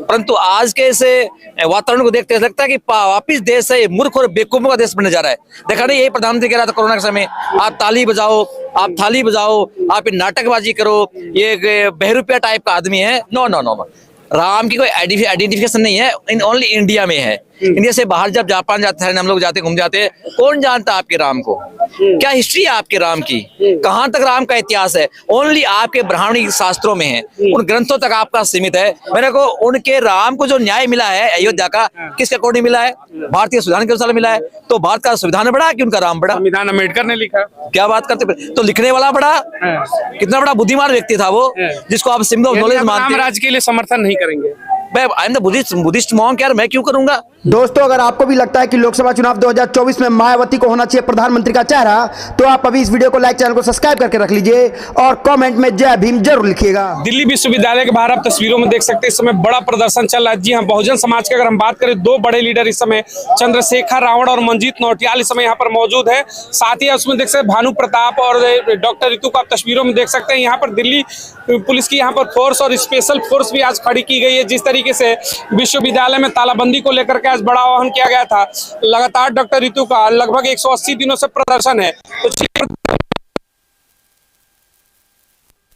परंतु आज के इस वातावरण को देखते लगता है कि वापिस देश है मूर्ख और बेवकूफों का देश बनने जा रहा है। देखा नहीं, यही प्रधानमंत्री कह रहा था कोरोना के समय, आप ताली बजाओ, आप थाली बजाओ, आप नाटकबाजी करो, ये बहरूपिया टाइप का आदमी है। नो नो नो, राम की कोई आइडेंटिफिकेशन नहीं है, इन ओनली इंडिया में है। इंडिया से बाहर जब जापान जाते हैं, हम लोग जाते घूम जाते हैं, कौन जानता आपके राम को? क्या हिस्ट्री है आपके राम की? कहां तक राम का इतिहास है? ओनली आपके ब्राह्मणी शास्त्रों में है, उन ग्रंथों तक आपका सीमित है। मेरे को उनके राम को जो न्याय मिला है अयोध्या का, किसके अकॉर्डिंग मिला है? भारतीय संविधान के अनुसार मिला है। तो भारत का संविधान बड़ा कि उनका राम बड़ा? संविधान अम्बेडकर ने लिखा। क्या बात करते? तो लिखने वाला बड़ा, कितना बड़ा बुद्धिमान व्यक्ति था वो, जिसको आप सिंबल ऑफ नॉलेज मानते हैं। राम राज के लिए समर्थन नहीं करेंगे। I am the Buddhist monk यार, मैं क्यों करूंगा? दोस्तों, अगर आपको भी लगता है कि लोकसभा चुनाव 2024 में मायावती को होना चाहिए प्रधानमंत्री का चेहरा, तो आप अभी इस वीडियो को लाइक, चैनल को सब्सक्राइब करके रख लीजिए और कमेंट में जय भीम जरूर लिखिएगा। दिल्ली विश्वविद्यालय के बाहर आप तस्वीरों में देख सकते हैं, इस समय बड़ा प्रदर्शन चल रहा है। जी हाँ, बहुजन समाज की अगर हम बात करें, दो बड़े लीडर इस समय चंद्रशेखर रावण और मंजीत नौटियाल इस समय यहाँ पर मौजूद है। साथ ही उसमें देख सकते हैं भानु प्रताप और डॉक्टर रितु को आप तस्वीरों में देख सकते हैं। यहाँ पर दिल्ली पुलिस की यहाँ पर फोर्स और स्पेशल फोर्स भी आज खड़ी की गई है। जिस तरीके से विश्वविद्यालय में तालाबंदी को लेकर के आज बड़ा आह्वान किया गया था। लगातार डॉक्टर रितु का लगभग 180 दिनों से प्रदर्शन है।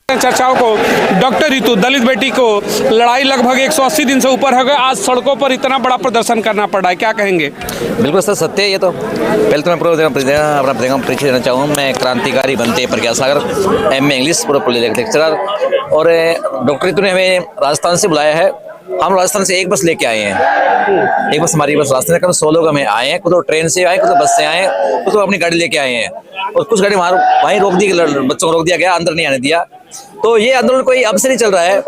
तो चर्चाओं को डॉक्टर रितु दलित बेटी को लड़ाई लगभग 180 दिन से ऊपर हो गए, आज सड़कों पर इतना बड़ा प्रदर्शन करना पड़ा है, क्या कहेंगे? बिल्कुल सर, सत्य है ये तो। पहले तो मैं अपना परिचय देना चाहूँ। मैं क्रांतिकारी बनते प्रज्ञा सागर, MA इंग्लिश, पूर्व लेक्चरर। और डॉक्टर रितु ने हमें राजस्थान से बुलाया है। हम राजस्थान से एक बस लेके आए हैं, एक बस हमारी बस राजस्थान का 100 लोग हमें आए हैं। कुछ तो ट्रेन से आए, कुछ तो बस से आए, कुछ तो अपनी गाड़ी लेके आए हैं। और कुछ गाड़ी वहीं रोक दी, बच्चों को रोक दिया गया, अंदर नहीं आने दिया। तो ये आंदोलन कोई अब से नहीं चल रहा है।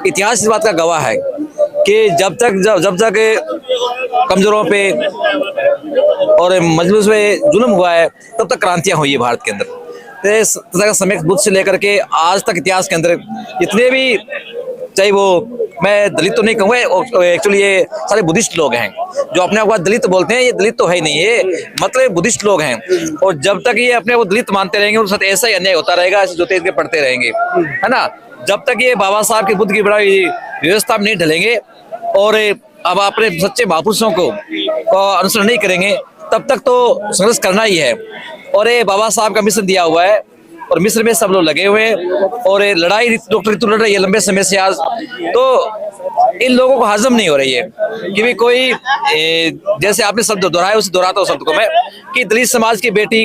इतिहास इस बात का गवाह है कि जब तक कमजोरों पे और मजलूस पे जुल्म हुआ है, तब तक क्रांतियां हुई है भारत के अंदर। समय बुद्ध से लेकर के आज तक इतिहास के अंदर जितने भी, चाहे वो, मैं दलित तो नहीं कहूँगा, एक्चुअली ये सारे बुद्धिस्ट लोग हैं जो अपने आप को दलित बोलते हैं। ये दलित तो है ही नहीं, ये मतलब बुद्धिस्ट लोग हैं। और जब तक ये अपने को दलित मानते रहेंगे, उनके साथ ऐसा ही अन्याय होता रहेगा, ऐसे जोते इसके पढ़ते रहेंगे, है ना। जब तक ये बाबा साहब के बुद्ध की बड़ा व्यवस्था में नहीं ढलेंगे और अब अपने सच्चे महापुरुषों को अनुसरण नहीं करेंगे, तब तक तो संघर्ष करना ही है। और ये बाबा साहब का मिशन दिया हुआ है और मिस्र में सब लोग लगे हुए हैं और लड़ाई डॉक्टर रितु लड़ रही है लंबे समय से। आज तो इन लोगों को हजम नहीं हो रही है कि भी कोई जैसे आपने शब्द दोहराया, उसे दोहराता हूँ शब्द को मैं, कि दलित समाज की बेटी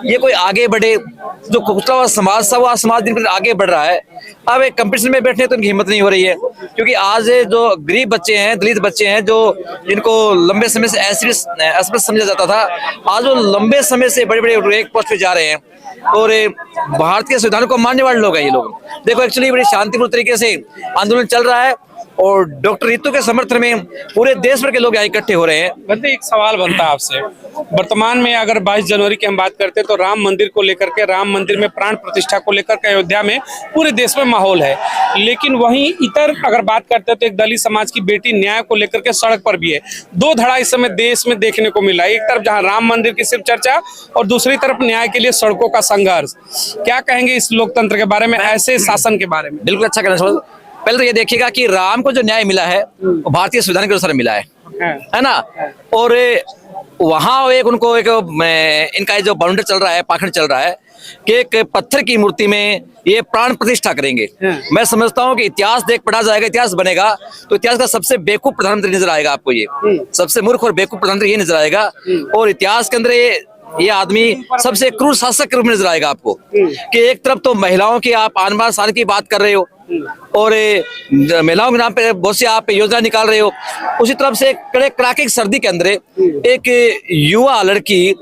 ये कोई आगे बढ़े। जो कुचला हुआ समाज था, वो समाज दिन पर आगे बढ़ रहा है। अब एक कंपटीशन में बैठने तो उनकी हिम्मत नहीं हो रही है, क्योंकि आज जो गरीब बच्चे हैं, दलित बच्चे हैं, जो जिनको लंबे समय से अस्पृश्य समझा जाता था, आज वो लंबे समय से बड़े बड़े एक पोस्ट पे जा रहे हैं। और भारतीय संविधान को मानने वाले लोग हैं ये लोग। देखो, एक्चुअली बड़ी शांतिपूर्ण तरीके से आंदोलन चल रहा है और डॉक्टर रितु के समर्थन में पूरे देश भर के लोग यहाँ इकट्ठे हो रहे हैं। बंदे, एक सवाल बनता है आपसे, वर्तमान में अगर 22 जनवरी की हम बात करते हैं तो राम मंदिर को लेकर के, राम मंदिर में प्राण प्रतिष्ठा को लेकर के अयोध्या में पूरे देश में माहौल है, लेकिन वहीं इतर अगर बात करते हैं तो एक दलित समाज की बेटी न्याय को लेकर के सड़क पर भी है। दो धड़ा इस समय देश में देखने को मिला, एक तरफ जहाँ राम मंदिर की सिर्फ चर्चा और दूसरी तरफ न्याय के लिए सड़कों का संघर्ष। क्या कहेंगे इस लोकतंत्र के बारे में, ऐसे शासन के बारे में? बिल्कुल अच्छा कहना। पहले तो ये देखिएगा कि राम को जो न्याय मिला है वो भारतीय संविधान के अनुसार मिला है ना। और वहां एक उनको एक इनका जो बाउंड्री चल रहा है, पाखंड चल रहा है कि एक पत्थर की मूर्ति में ये प्राण प्रतिष्ठा करेंगे। मैं समझता हूं कि इतिहास पढ़ा जाएगा, इतिहास बनेगा तो इतिहास का सबसे बेवकूफ प्रधानमंत्री नजर आएगा आपको। ये सबसे मूर्ख और बेवकूफ प्रधानमंत्री ये नजर आएगा। और इतिहास के अंदर ये आदमी सबसे क्रूर शासक के रूप में नजर आएगा आपको, कि एक तरफ तो महिलाओं की आप आन बान शान की बात कर रहे हो और महिलाओं के नाम पे बहुत सी आप योजना निकाल रहे हो, उसी तरफ से कड़ाके की सर्दी के अंदर एक युवा लड़की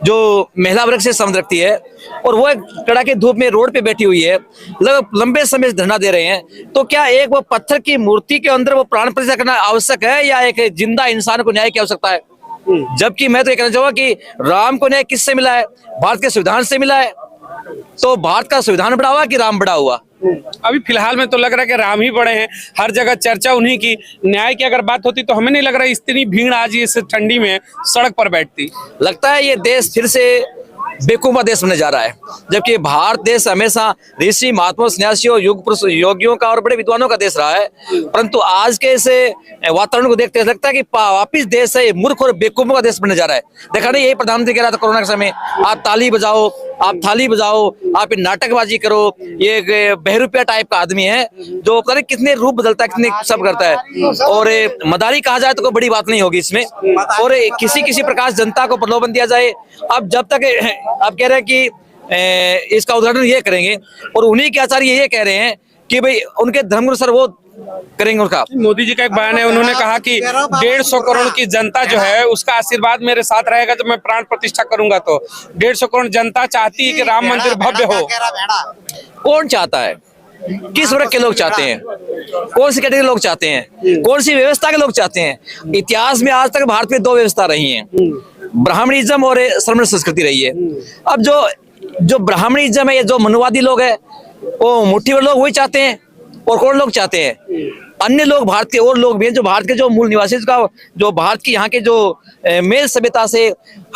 जो महिला वर्ग से संबंध रखती है और वो कड़ाके धूप में रोड पे बैठी हुई है, लंबे समय से धरना दे रहे हैं, तो क्या एक वो पत्थर की मूर्ति के अंदर वो प्राण प्रतिष्ठा करना आवश्यक है या एक जिंदा इंसान को न्याय की आवश्यकता है? जबकि मैं तो ये कहना चाहूंगा कि राम को न्याय किससे मिला है? भारत के संविधान से मिला है। तो भारत का संविधान बड़ा हुआ कि राम बड़ा हुआ? अभी फिलहाल में तो लग रहा है कि राम ही बड़े हैं, हर जगह चर्चा उन्हीं की। न्याय की अगर बात होती तो हमें नहीं लग रहा है इतनी भीड़ आज इस ठंडी में सड़क पर बैठती। लगता है ये देश फिर से बेवकूफा देश बनने जा रहा है, जबकि भारत देश हमेशा ऋषि महात्मा सन्यासियों युग पुरुष योगियों का और बड़े विद्वानों का देश रहा है। परंतु आज के इस वातावरण को देखते लगता है कि वापिस देश है मूर्ख और बेवकूफों का देश बनने जा रहा है। देखा नहीं, यही प्रधानमंत्री कह रहा था कोरोना के समय, आप ताली बजाओ, आप थाली बजाओ, आप नाटकबाजी करो। ये एक बहरूपिया टाइप का आदमी है जो पता नहीं कितने रूप बदलता है, कितने सब करता है। और मदारी कहा जाए तो कोई बड़ी बात नहीं होगी इसमें। और किसी प्रकार जनता को प्रलोभन दिया जाए। अब जब तक आप कह रहे हैं कि इसका उदाहरण ये करेंगे, और उन्हीं के आचार्य ये कह रहे हैं कि भाई उनके धर्म अनुसार वो करेंगे उनका। मोदी जी का एक बयान है, उन्होंने कहा कि 150 करोड़ की जनता जो है उसका आशीर्वाद मेरे साथ रहेगा जब मैं प्राण प्रतिष्ठा करूंगा। तो 150 करोड़ जनता चाहती है कि राम मंदिर भव्य हो। कौन चाहता है? किस वर्ग के लोग चाहते हैं? कौन सी कैटेगरी लोग चाहते हैं? कौन सी व्यवस्था के लोग चाहते हैं? इतिहास में आज तक भारत में दो व्यवस्था रही हैं, ब्राह्मणिज्म और श्रमण संस्कृति रही है। अब जो ब्राह्मणिज्म है, ये जो मनुवादी लोग है, वो मुट्ठी भर लोग वही चाहते हैं। और कौन लोग चाहते हैं? अन्य लोग, भारत के और लोग भी हैं जो भारत के जो मूल निवासी का, जो भारत की यहाँ के जो मेल सभ्यता से,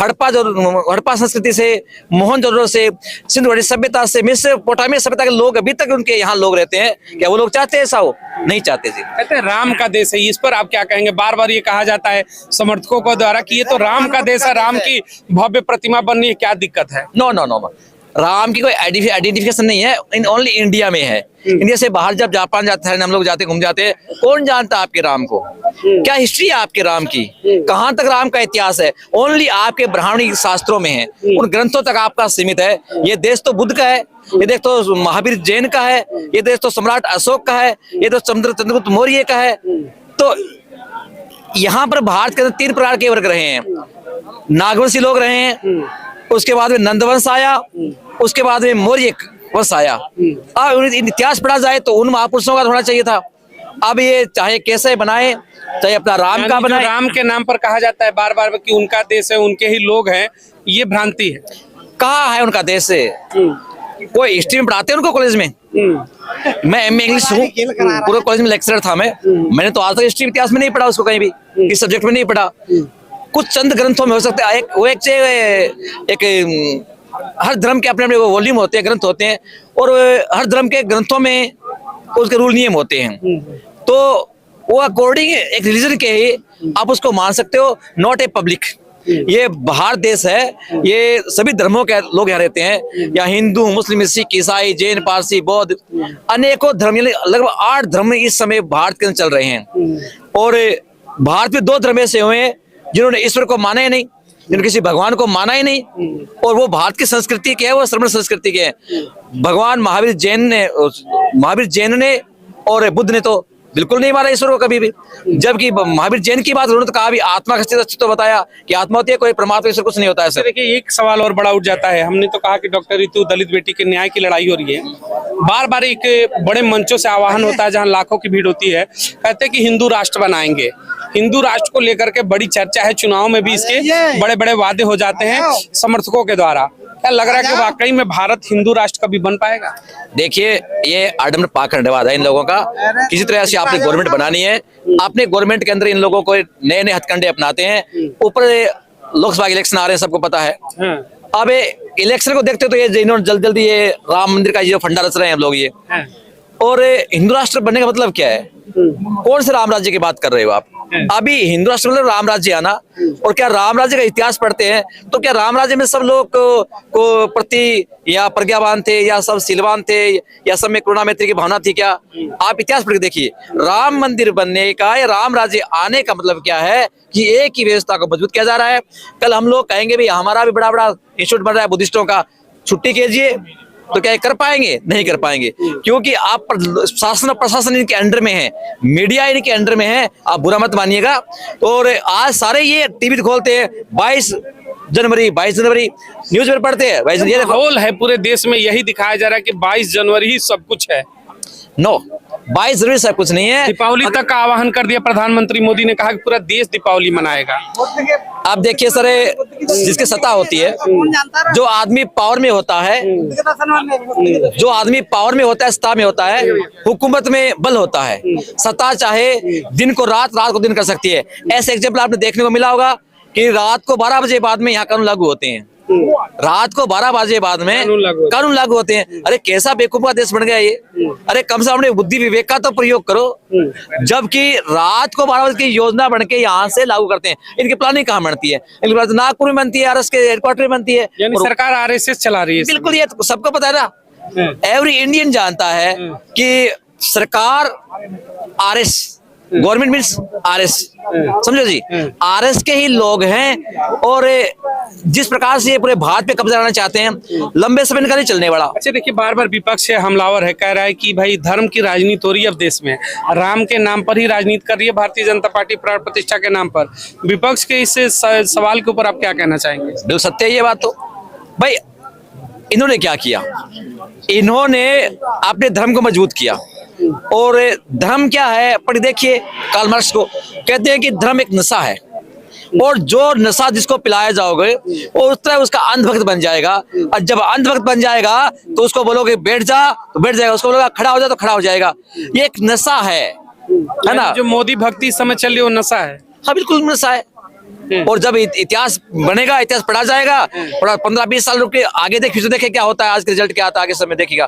हड़प्पा संस्कृति से, मोहनजोदड़ो से, सिंधु घाटी सभ्यता से, मेसोपोटामिया सभ्यता के लोग अभी तक उनके यहाँ लोग रहते हैं। क्या वो लोग चाहते हैं ऐसा? हो नहीं चाहते जी। कहते हैं राम का देश है, इस पर आप क्या कहेंगे? बार बार ये कहा जाता है समर्थकों को द्वारा कि ये तो राम का देश है, राम की भव्य प्रतिमा बननी है, क्या दिक्कत है? नो नो नो, राम की कोई आइडेंटिफिकेशन नहीं है, इन ओनली इंडिया में है। इंडिया से बाहर जब जापान जाते हैं, हम लोग जाते घूम जाते हैं, कौन जानता आपके राम को? क्या हिस्ट्री है आपके राम की? कहाँ तक राम का इतिहास है? ओनली आपके ब्राह्मणी शास्त्रों में है, उन ग्रंथों तक आपका सीमित है। ये देश तो बुद्ध का है, ये देश तो महावीर जैन का है, ये देश तो सम्राट अशोक का है, ये तो चंद्रगुप्त मौर्य का है। तो यहाँ पर भारत के अंदर 3 प्रकार के वर्ग रहे हैं। नागवंशी लोग रहे हैं, उसके बाद में नंदवंश आया, उसके बाद में मौर्य वंश आया। अब इतिहास पढ़ा जाए तो उन महापुरुषों का होना चाहिए था। अब ये चाहे कैसे बनाए, चाहे अपना राम का बनाए, राम के नाम पर कहा जाता है बार बार कि उनका देश है, उनके ही लोग हैं, ये भ्रांति है। कहाँ है उनका देश? कोई हिस्ट्री में पढ़ाते हैं उनको कॉलेज में? मैं एमए इंग्लिश हूँ, पूरे कॉलेज में लेक्चरर था मैंने तो आज तक हिस्ट्री इतिहास में नहीं पढ़ा उसको, कहीं भी किस सब्जेक्ट में नहीं पढ़ा। कुछ चंद ग्रंथों में हो सकता है, एक हर धर्म के अपने अपने वॉल्यूम होते हैं, ग्रंथ होते हैं, और हर धर्म के ग्रंथों में उसके रूल नियम होते हैं। तो वो अकॉर्डिंग एक रिलीजन के ही आप उसको मान सकते हो, नॉट ए पब्लिक। ये भारत देश है, ये सभी धर्मों के लोग यहाँ रहते हैं, या हिंदू, मुस्लिम, सिख, ईसाई, जैन, पारसी, बौद्ध, अनेकों धर्म, लगभग 8 धर्म इस समय भारत के अंदर चल रहे हैं। और भारत में 2 धर्म ऐसे हुए हैं जिन्होंने ईश्वर को माना ही नहीं, जिन्होंने किसी भगवान को माना ही नहीं, और वो भारत की संस्कृति के है, वो श्रमण संस्कृति के है। भगवान महावीर जैन ने और बुद्ध ने तो बिल्कुल नहीं माना ईश्वर को कभी भी। जबकि महावीर जैन की बात उन्होंने तो कहा भी आत्मा का अस्तित्व बताया कि आत्मा होती है, कोई परमात्मा ईश्वर कुछ नहीं होता है। सर देखिए, एक सवाल और बड़ा उठ जाता है। हमने तो कहा कि डॉक्टर रितु दलित बेटी के न्याय की लड़ाई हो रही है, बार बार एक बड़े मंचों से आह्वान होता है जहां लाखों की भीड़ होती है, कहते हैं कि हिंदू राष्ट्र बनाएंगे। हिंदू राष्ट्र को लेकर के बड़ी चर्चा है, चुनाव में भी इसके बड़े बड़े वादे हो जाते हैं समर्थकों के द्वारा। क्या लग रहा है कि वाकई में भारत हिंदू राष्ट्र कभी बन पाएगा? देखिए, ये आडम्बर पाखंडवाद है इन लोगों का। किसी तरह से आपने गवर्नमेंट बनानी है, अपने गवर्नमेंट के अंदर इन लोगों को नए नए हथकंडे अपनाते हैं। ऊपर लोकसभा इलेक्शन आ रहे हैं, सबको पता है। अब इलेक्शन को देखते तो ये इन्होंने जल्दी ये राम मंदिर का ये फंडा रच रहे हैं लोग ये। और हिंदू राष्ट्र बनने का मतलब क्या है? कौन से राम राज्य की बात कर रहे हो आप? अभी हिंदू राष्ट्र मतलब राम राज्य आना। और क्या राम राज्य का इतिहास पढ़ते हैं तो क्या राम राज्य में सब लोग को प्रति या प्रज्ञावान थे, या सब शीलवान थे, या सब में करुणा मैत्री की भावना थी? क्या आप इतिहास पढ़ के देखिए। राम मंदिर बनने का या राम राज्य आने का मतलब क्या है कि एक ही व्यवस्था को मजबूत किया जा रहा है। कल हम लोग कहेंगे भी हमारा भी बड़ा बड़ा इंस्टीट्यूट बन रहा है बुद्धिस्टों का, छुट्टी कीजिए, तो क्या कर पाएंगे? नहीं कर पाएंगे, क्योंकि आप शासन और प्रशासन इनके अंडर में है, मीडिया इनके अंडर में है। आप बुरा मत मानिएगा। और आज सारे ये टीवी खोलते हैं, 22 जनवरी न्यूज में पढ़ते हैं, 22 ये माहौल है पूरे देश में, यही दिखाया जा रहा है कि 22 जनवरी ही सब कुछ है। नो, 22 जनवरी सब कुछ नहीं है। दीपावली तक का आह्वान कर दिया प्रधानमंत्री मोदी ने, कहा कि पूरा देश दीपावली मनाएगा। आप देखिए सर, जिसकी सत्ता होती है, जो आदमी पावर में होता है, सत्ता में होता है, हुकूमत में बल होता है। सत्ता चाहे दिन को रात, रात को दिन कर सकती है। ऐसे एग्जाम्पल आपने देखने को मिला होगा कि रात को 12 बजे बाद में यहाँ कानून लागू होते हैं। रात को 12 बजे बाद में कानून लागू होते हैं। अरे कैसा बेवकूफ का देश बन गया ये। अरे कम से कम अपने बुद्धि विवेक का तो प्रयोग करो। जबकि रात को 12 बजे की योजना बन के यहाँ से लागू करते हैं। इनकी प्लानिंग कहाँ बनती है? इनकी प्लानिंग नागपुर में बनती है, आरएस के हेडक्वार्टर में बनती है। यानी सरकार आरएसएस चला रही है। बिल्कुल, ये सबको पता है ना। एवरी इंडियन जानता है कि सरकार आरएस, गवर्नमेंट मीन्स आरएस, समझो जी, आरएस के ही लोग हैं। और जिस प्रकार से ये पूरे भारत पे कब्जा करना चाहते हैं, लंबे समय का नहीं चलने वाला। अच्छा देखिए, बार बार विपक्ष हमलावर है, कह रहा है कि भाई धर्म की राजनीति हो रही है अब देश में, राम के नाम पर ही राजनीति कर रही है भारतीय जनता पार्टी, प्राण प्रतिष्ठा के नाम पर। विपक्ष के इस सवाल के ऊपर आप क्या कहना चाहेंगे? बिल्कुल सत्य है ये बात। तो भाई इन्होंने क्या किया? इन्होंने अपने धर्म को मजबूत किया। और धर्म क्या है? पर देखिए कार्ल मार्क्स को कहते हैं कि धर्म एक नशा है, और जो नशा जिसको पिलाया जाओगे वो उस तरह उसका अंधभक्त बन जाएगा। और जब अंधभक्त बन जाएगा तो उसको बोलोगे बैठ जा तो बैठ जाएगा, उसको बोलोगे खड़ा हो जा तो खड़ा हो जाएगा। ये एक नशा है ना? जो मोदी भक्ति इस समय चल रही है वो नशा है। हाँ बिल्कुल नशा है। और जब इतिहास बनेगा, इतिहास पढ़ा जाएगा, और 15-20 साल रुक के आगे देखे क्या होता है, आज के रिजल्ट क्या आता है, आगे समय देखिएगा।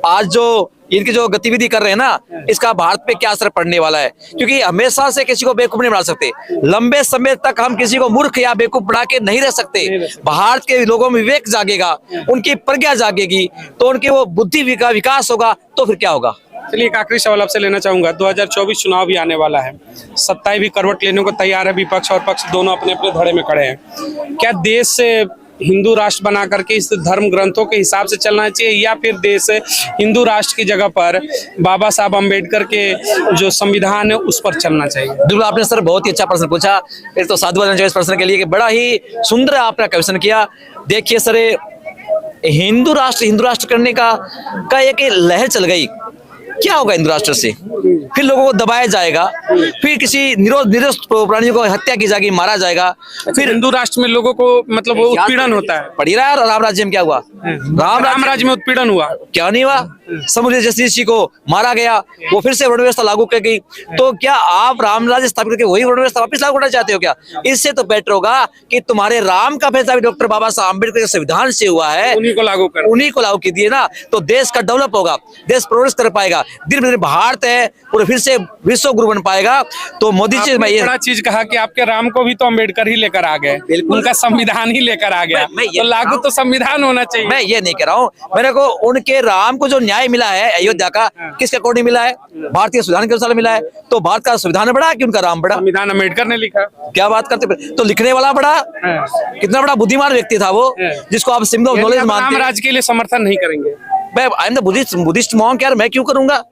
आज जो इनकी जो गतिविधि कर रहे हैं ना, इसका भारत पे क्या असर पड़ने वाला है। क्योंकि हमेशा से किसी को बेवकूफ नहीं बना सकते, लंबे समय तक हम किसी को मूर्ख या बेवकूफ बना के नहीं रह सकते। भारत के लोगों में विवेक जागेगा, उनकी प्रज्ञा जागेगी, तो उनकी वो बुद्धि का विकास होगा, तो फिर क्या होगा। चलिए एक आखिरी सवाल आपसे लेना चाहूंगा। 2024 चुनाव भी आने वाला है, सत्ताएं भी करवट लेने को तैयार है, विपक्ष और पक्ष दोनों अपने अपने धड़े में खड़े हैं। क्या देश से हिंदू राष्ट्र बना करके इस धर्म ग्रंथों के हिसाब से चलना चाहिए, या फिर देश हिंदू राष्ट्र की जगह पर बाबा साहब अम्बेडकर के जो संविधान है उस पर चलना चाहिए? बिल्कुल, आपने सर बहुत ही अच्छा प्रश्न पूछा। एक तो साधुवाद इस प्रश्न के लिए कि बड़ा ही सुंदर आपने क्वेश्चन किया। देखिए सर, हिंदू राष्ट्र करने का एक लहर चल गई। क्या होगा हिंदू राष्ट्र से? फिर लोगों को दबाया जाएगा, फिर किसी निर्दोष प्राणियों को हत्या की जाएगी, मारा जाएगा। फिर हिंदू राष्ट्र में लोगों को मतलब वो उत्पीड़न होता है। पढ़ी रहा है राम राज्य में क्या हुआ? राम राज्य में उत्पीड़न हुआ, क्या नहीं हुआ? समुद्र जस्टिस जी को मारा गया, वो फिर से वर्ण व्यवस्था लागू कर गई। तो क्या आप राम राज्य स्थापित करके वही वर्ण व्यवस्था वापस लागू करना चाहते हो क्या? इससे तो बेटर होगा कि तुम्हारे राम का फैसला भी डॉक्टर बाबा साहब अम्बेडकर के संविधान से हुआ है, उन्हीं को लागू कीजिए ना, तो देश का डेवलप होगा, देश प्रोग्रेस कर पाएगा। दिन ब दिन भारत है पूरे फिर से विश्व गुरु बन पाएगा। तो मोदी जी मैं ये बड़ा चीज कहा कि आपके राम को भी तो अम्बेडकर ही लेकर आ गए, उनका संविधान ही लेकर आ गया, तो लागू तो संविधान होना चाहिए। मैं ये नहीं कह रहा हूँ, मेरे को उनके राम को जो न्याय मिला है अयोध्या का, किसके अकॉर्डिंग मिला है? भारतीय संविधान के अनुसार मिला है। तो भारत का संविधान बड़ा कि उनका राम बड़ा? संविधान अम्बेडकर ने लिखा। क्या बात करते? तो लिखने वाला बड़ा, कितना बड़ा बुद्धिमान व्यक्ति था वो, जिसको आप सिंबल ऑफ नॉलेज मानते हैं। राम राज्य के लिए समर्थन नहीं करेंगे? मैं I am the Buddhist monk यार, मैं क्यों करूंगा?